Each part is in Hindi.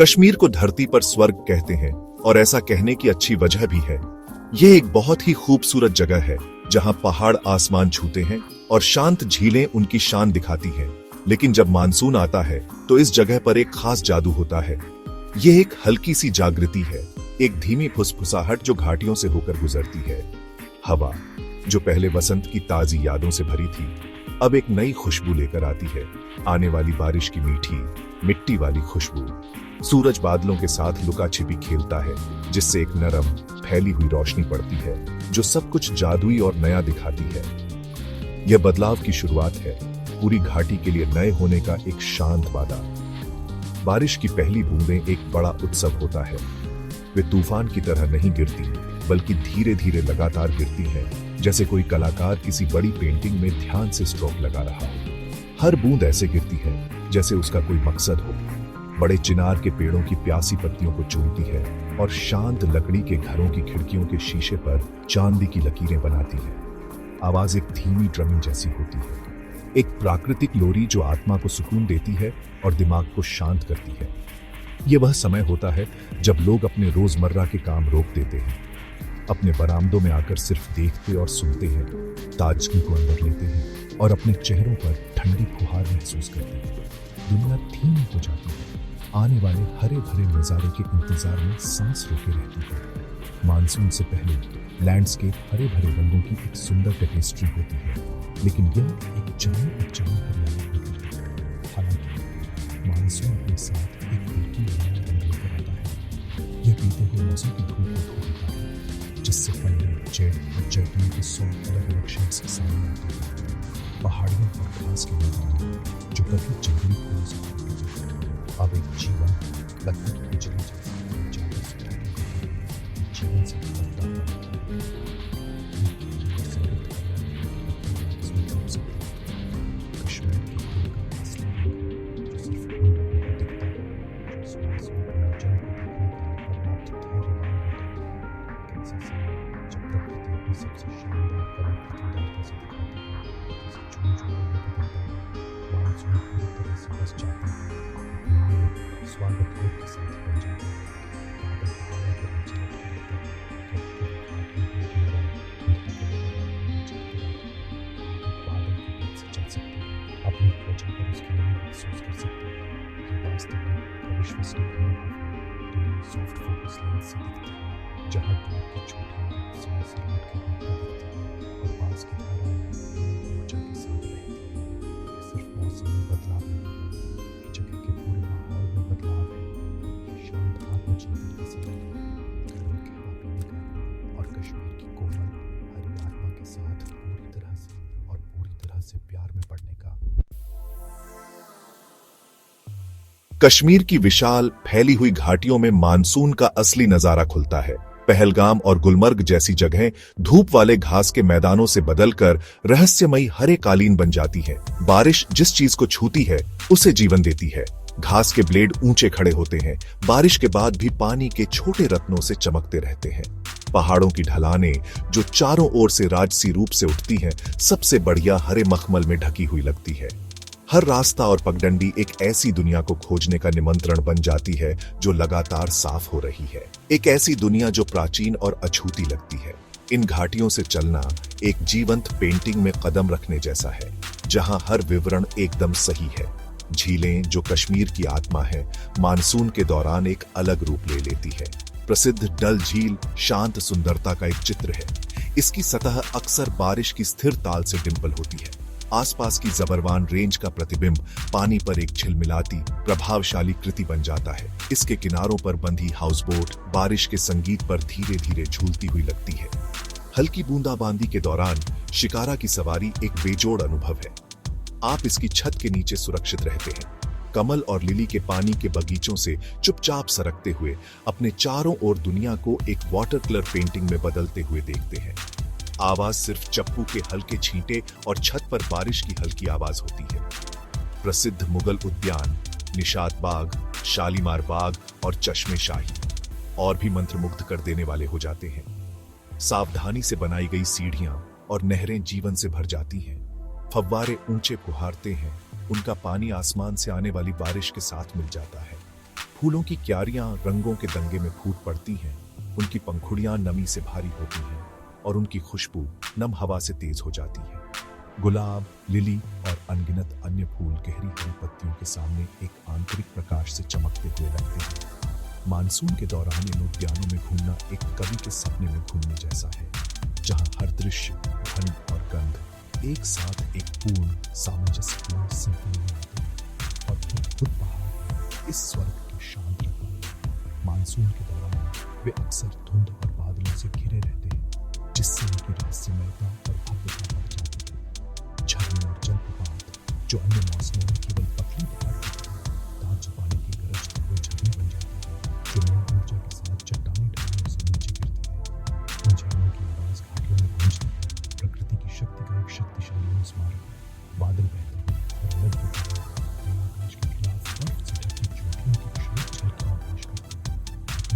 कश्मीर को धरती पर स्वर्ग कहते हैं और ऐसा कहने की अच्छी वजह भी है। ये एक बहुत ही खूबसूरत जगह है जहां पहाड़ आसमान छूते हैं और शांत झीलें उनकी शान दिखाती हैं। लेकिन जब मानसून आता है तो इस जगह पर एक खास जादू होता है। यह एक हल्की सी जागृति है, एक धीमी फुसफुसाहट जो घाटियों से होकर गुजरती है। हवा जो पहले वसंत की ताजी यादों से भरी थी, अब एक नई खुशबू लेकर आती है। आने वाली बारिश की मीठी मिट्टी वाली खुशबू। सूरज बादलों के साथ लुका छिपी खेलता है, जिससे एक नरम फैली हुई रोशनी पड़ती है जो सब कुछ जादुई और नया दिखाती है। यह बदलाव की शुरुआत है, पूरी घाटी के लिए नए होने का एक शांत वादा। बारिश की पहली बूंदें एक बड़ा उत्सव होता है। वे तूफान की तरह नहीं गिरती, बल्कि धीरे धीरे लगातार गिरती हैं, जैसे कोई कलाकार किसी बड़ी पेंटिंग में ध्यान से स्ट्रोक लगा रहा हो। हर बूंद ऐसे गिरती है जैसे उसका कोई मकसद हो। बड़े चिनार के पेड़ों की प्यासी पत्तियों को चूमती है और शांत लकड़ी के घरों की खिड़कियों के शीशे पर चांदी की लकीरें बनाती है। आवाज एक धीमी ड्रमिंग जैसी होती है, एक प्राकृतिक लोरी जो आत्मा को सुकून देती है और दिमाग को शांत करती है। यह वह समय होता है जब लोग अपने रोजमर्रा के काम रोक देते हैं, अपने बरामदों में आकर सिर्फ देखते और सुनते हैं, ताजगी को अंदर लेते हैं और अपने चेहरों पर ठंडी फुहार महसूस करते हैं। दुनिया धीमी हो जाती है, आने वाले हरे भरे नजारे के इंतजार में सांस रोके रहती है। मानसून से पहले लैंडस्केप हरे भरे रंगों की एक सुंदर टेपेस्ट्री होती है, लेकिन यह एक जान हरियाली होती है। हालांकि मानसून के साथ एक हल्की नया रंग लेकर आता है। यह पीते हुए मौसम की धूप को धो देता है, जिससे पन्ने, जेड और जैतून के 100 अलग-अलग शेड्स सामने आते हैं। पहाड़ियों और घास के मैदान जो कभी जंगली फूलों से भरे थे, अब एक जीवन लगता है बिजली जैसी जाकर सुधारने जीवन से बदलाव लाती है। कश्मीर की फूल का असली रंग जो सिर्फ उन लोगों को दिखता है जो इस मासूम पुनर्जन्म को देखने के लिए पर्याप्त धैर्यवान होते हैं। कैसे समय जब प्रकृति अपनी सबसे शानदार कला कृति उदारता से दिखाती है, जैसे जून जुलाई में बदलता है, मानसून पूरी तरह से बस जाता है, स्वागत लोग के साथ बन जाता है। बादल हवा के नीचे लटके रहते हैं, कभी कभी घाटियों को नरम धरती को लगाने में चलते रहते हैं। आप बादल के बीच से चल सकते हैं, अपनी त्वचा पर उसकी नमी महसूस कर सकते हैं। ये वास्तव में अविश्वसनीय अनुभव है। दुनिया सॉफ्ट फोकस लेंस से दिखती है, जहाँ दूर की छोटी समय से लौट के घूमता दिखती है और पास की धाराएं नई ऊर्जा के साथ रहती है। ये सिर्फ मौसम में बदलाव नहीं है, ये जगह के पूरे माहौल में बदलाव है। ये शांत आत्मचिंतन की सीढ़ी है, गर्म कहवा पीने का और कश्मीर की कोमल हरी आत्मा के साथ पूरी तरह से प्यार में पड़ने का। कश्मीर की विशाल फैली हुई घाटियों में मानसून का असली नजारा खुलता है। पहलगाम और गुलमर्ग जैसी जगहें धूप वाले घास के मैदानों से बदलकर रहस्यमयी हरे कालीन बन जाती हैं। बारिश जिस चीज को छूती है उसे जीवन देती है। घास के ब्लेड ऊंचे खड़े होते हैं, बारिश के बाद भी पानी के छोटे रत्नों से चमकते रहते हैं। पहाड़ों की ढलानें जो चारों ओर से राजसी रूप से उठती हैं, सबसे बढ़िया हरे मखमल में ढकी हुई लगती है। हर रास्ता और पगडंडी एक ऐसी दुनिया को खोजने का निमंत्रण बन जाती है जो लगातार साफ हो रही है। एक ऐसी दुनिया जो प्राचीन और अछूती लगती है। इन घाटियों से चलना एक जीवंत पेंटिंग में कदम रखने जैसा है, जहां हर विवरण एकदम सही है। झीलें जो कश्मीर की आत्मा है, मानसून के दौरान एक अलग रूप ले लेती है। प्रसिद्ध डल झील शांत सुंदरता का एक चित्र है। इसकी सतह अक्सर बारिश की स्थिर ताल से डिंपल होती है। आसपास की जबरवान रेंज का प्रतिबिंब पानी पर एक झिलमिलाती प्रभावशाली कृति बन जाता है। इसके किनारों पर बंधी हाउसबोट बारिश के संगीत पर धीरे धीरे झूलती हुई लगती है। हल्की बूंदाबांदी के दौरान शिकारा की सवारी एक बेजोड़ अनुभव है। आप इसकी छत के नीचे सुरक्षित रहते हैं, कमल और लिली के पानी के बगीचों से चुपचाप सरकते हुए अपने चारों ओर दुनिया को एक वाटर कलर पेंटिंग में बदलते हुए देखते हैं। आवाज सिर्फ चप्पू के हल्के छींटे और छत पर बारिश की हल्की आवाज होती है। प्रसिद्ध मुगल उद्यान, निशात बाग, शालीमार बाग और चश्मे शाही और भी मंत्रमुग्ध कर देने वाले हो जाते हैं। सावधानी से बनाई गई सीढ़ियां और नहरें जीवन से भर जाती हैं। फव्वारे ऊंचे फुहारते हैं, उनका पानी आसमान से आने वाली बारिश के साथ मिल जाता है। फूलों की क्यारियां रंगों के दंगे में फूट पड़ती हैं, उनकी पंखुड़ियां नमी से भारी होती हैं और उनकी खुशबू नम हवा से तेज हो जाती है। गुलाब, लिली और अनगिनत अन्य फूल गहरी हरी पत्तियों के सामने एक आंतरिक प्रकाश से चमकते हुए लगते हैं। मानसून के दौरान इन उद्यानों में घूमना एक कवि के सपने में घूमने जैसा है, जहां हर दृश्य, ध्वनि और गंध एक साथ एक पूर्ण सामंजस्यपूर्ण सिंफनी में आते हैं और फिर खुद पहाड़ इस स्वर्ग के शांत रखते हैं। मानसून के दौरान वे अक्सर धुंध और बादलों से घिरे रहते हैं, जिससे उनकी रहस्यमयता और भव्यता बढ़ जाती है। झरने और जलप्रपात जो अन्य मौसमों में केवल पतली बहार होती है, ताज पानी की गरजते हुए झरने बन जाते हैं जो नई ऊर्जा के साथ चट्टानी ढलानों से नीचे गिरते हैं। उन झरनों की आवाज घाटियों में गूंजती है, प्रकृति की शक्ति का एक शक्तिशाली अनुस्मारक। बादल बहते हैं और अलग होते हैं, आकाश के खिलाफ बर्फ से ढकी चोटियों की छलक झलकियां पेश करते हैं।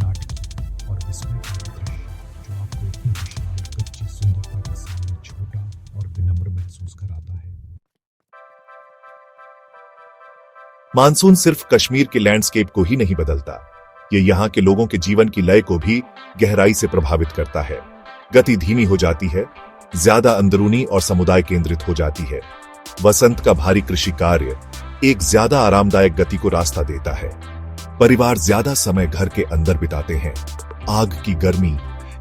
नाटकीय और विस्मयकारी दृश्य जो आपको इतनी विशाल कच्ची सुंदरता के सामने छोटा और विनम्र महसूस कराता है। मानसून सिर्फ कश्मीर के लैंडस्केप को ही नहीं बदलता, ये यहाँ के लोगों के जीवन की लय को भी गहराई से प्रभावित करता है। गति धीमी हो जाती है, ज्यादा अंदरूनी और समुदाय केंद्रित हो जाती है। वसंत का भारी कृषि कार्य एक ज्यादा आरामदायक गति को रास्ता देता है। परिवार ज्यादा समय घर के अंदर बिताते हैं, आग की गर्मी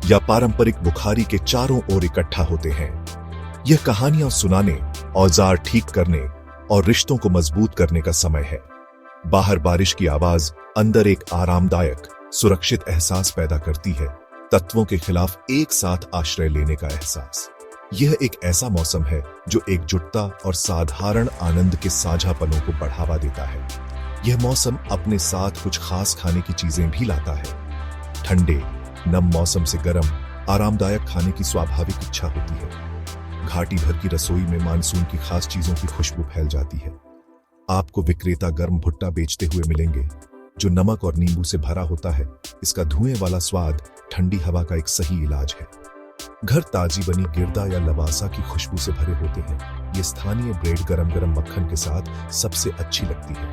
या पारंपरिक बुखारी के चारों ओर इकट्ठा होते हैं। यह कहानियां सुनाने, औजार ठीक करने और रिश्तों को मजबूत करने का समय है। बाहर बारिश की आवाज अंदर एक आरामदायक, सुरक्षित एहसास पैदा करती है, तत्वों के खिलाफ एक साथ आश्रय लेने का एहसास। यह एक ऐसा मौसम है जो एकजुटता और साधारण आनंद के साझापनों को बढ़ावा देता है। यह मौसम अपने साथ कुछ खास खाने की चीजें भी लाता है। ठंडे, नम मौसम से गर्म, आरामदायक खाने की स्वाभाविक इच्छा होती है। घाटी भर की रसोई में मानसून की खास चीजों की खुशबू फैल जाती है। आपको विक्रेता गर्म भुट्टा बेचते हुए मिलेंगे जो नमक और नींबू से भरा होता है। इसका धुएं वाला स्वाद ठंडी हवा का एक सही इलाज है। घर ताजी बनी गिरदा या लवासा की खुशबू से भरे होते हैं। ये स्थानीय ब्रेड गरम गरम मक्खन के साथ सबसे अच्छी लगती है।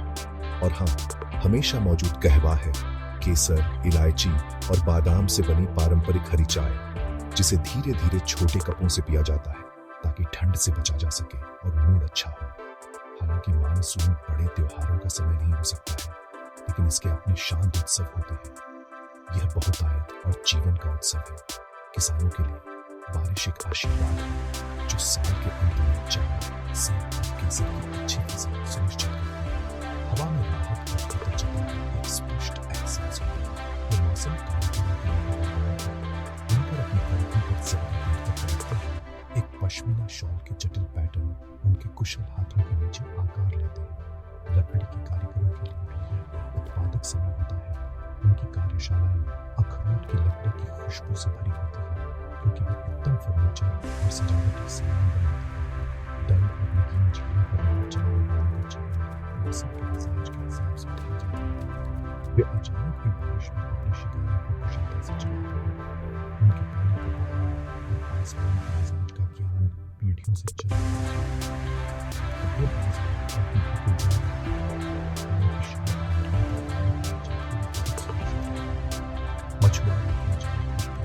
और हाँ, हमेशा मौजूद कहवा है, केसर, इलायची और बादाम से बनी पारंपरिक हरी चाय, जिसे धीरे धीरे छोटे कपों से पिया जाता है ताकि ठंड से बचा जा सके और मूड अच्छा हो। हालांकि मानसून बड़े त्योहारों का समय नहीं हो सकता है, लेकिन इसके अपने शांत उत्सव होते हैं। यह बहुतायत और जीवन का उत्सव है। किसानों के लिए बारिश एक आशीर्वाद है जो साल के अंत में चाय, सेब और केसर की अच्छी फसल सुनिश्चित करती है। हवा में राहत और कृतज्ञता का एक स्पष्ट एहसास होता है। यह मौसम काम करने के लिए उनकर अपनी पंखों पर ज्यादा देर तक बैठते हैं। एक पश्मीना शॉल के जटिल पैटर्न उनके कुशल हाथों के नीचे आकार लेते हैं। लकड़ी के कारीगरों के लिए भी यह उत्पादक समय होता है। उनकी कार्यशालाएं अखरोट की लकड़ी की खुशबू से भरी होती है, क्योंकि वे उत्तम फर्नीचर और सजावटी सामान बनाते हैं। डल और नदियों झीलों पर नाव चलाने वाले बच्चे मौसम के मिजाज के हिसाब से ढल जाते हैं। वे अचानक ही बारिश में अपनी शिकायतों को कुशलता से चलाते हैं। उनके पानी का बहाव और आसमान के मिजाज का ज्ञान पीढ़ियों से चला आता है। वो बाजार और पीढ़ी को जान रखते हैं। उनकी शान मछुआरे अपनी जान रखते हैं।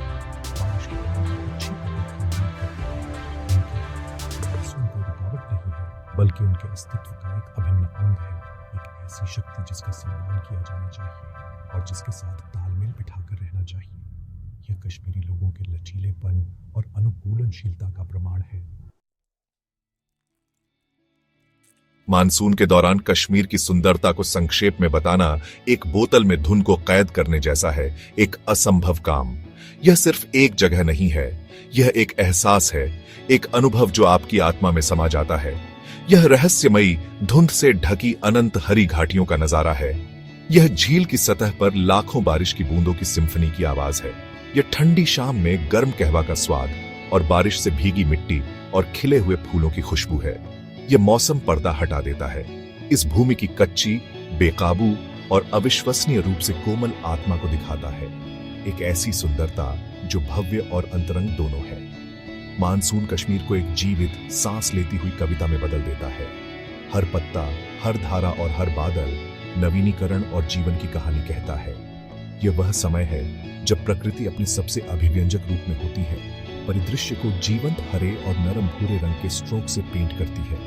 बारिश के पानी में अच्छी पकड़ की उम्मीद करते हैं। उनके मानसून कोई रुकावट नहीं है, बल्कि उनके अस्तित्व का एक अभिन्न अंग है। एक ऐसी शक्ति जिसका सम्मान किया जाना चाहिए और जिसके साथ तालमेल बिठाकर रहना चाहिए। यह कश्मीरी लोगों के लचीलेपन और अनुकूलनशीलता का प्रमाण है। मानसून के दौरान कश्मीर की सुंदरता को संक्षेप में बताना एक बोतल में धुन को कैद करने जैसा है, एक असंभव काम। यह सिर्फ एक जगह नहीं है, यह एक एहसास है, एक अनुभव जो आपकी आत्मा में समा जाता है। यह रहस्यमयी धुंध से ढकी अनंत हरी घाटियों का नजारा है। यह झील की सतह पर लाखों बारिश की बूंदों की सिम्फनी की आवाज है। यह ठंडी शाम में गर्म कहवा का स्वाद और बारिश से भीगी मिट्टी और खिले हुए फूलों की खुशबू है। यह मौसम पर्दा हटा देता है, इस भूमि की कच्ची, बेकाबू और अविश्वसनीय रूप से कोमल आत्मा को दिखाता है। एक ऐसी सुंदरता जो भव्य और अंतरंग दोनों है। मानसून कश्मीर को एक जीवित, सांस लेती हुई कविता में बदल देता है। हर पत्ता, हर धारा और हर बादल नवीनीकरण और जीवन की कहानी कहता है। यह वह समय है जब प्रकृति अपने सबसे अभिव्यंजक रूप में होती है, परिदृश्य को जीवंत हरे और नरम भूरे रंग के स्ट्रोक से पेंट करती है।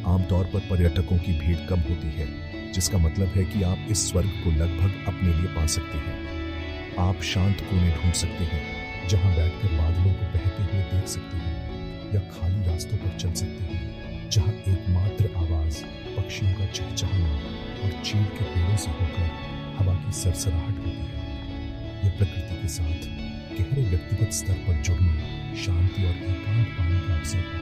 आमतौर पर पर्यटकों की भीड़ कम होती है, जिसका मतलब है कि आप इस स्वर्ग को लगभग अपने लिए पा सकते हैं। आप शांत कोने ढूंढ सकते हैं जहां बैठकर बादलों को बहते हुए देख सकते हैं, या खाली रास्तों पर चल सकते हैं जहां एकमात्र आवाज पक्षियों का चहचहाना और चीड़ के पेड़ों से होकर हवा की सरसराहट होती है। यह प्रकृति के साथ गहरे व्यक्तिगत स्तर पर जुड़ने, शांति और एकांत पाने का अवसर है।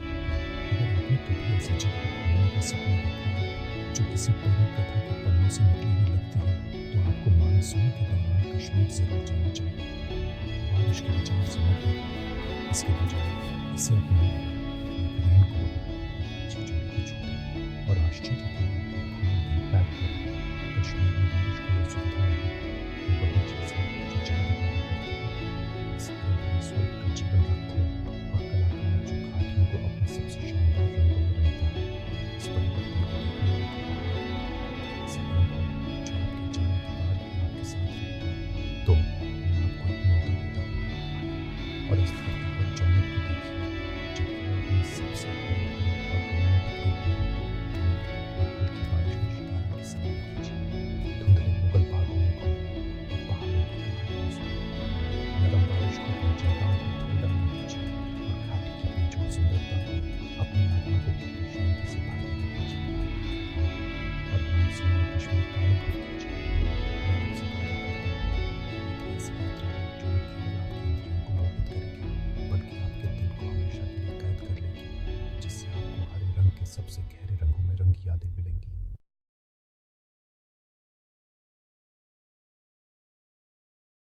अगर आपने कभी ऐसी जगह घूमने का सपना देखा है जो किसी परी कथा के पन्नों से निकली हुई लगती है, तो आपको मानसून के दौरान कश्मीर जरूर जाना चाहिए। बारिश के विचार से मत डरिए, इसके बजाय इसे अपने रेन कोट, अच्छी जोड़ी के जूते और आश्चर्य के एक पैक करें। कश्मीर में बारिश को यह सुविधा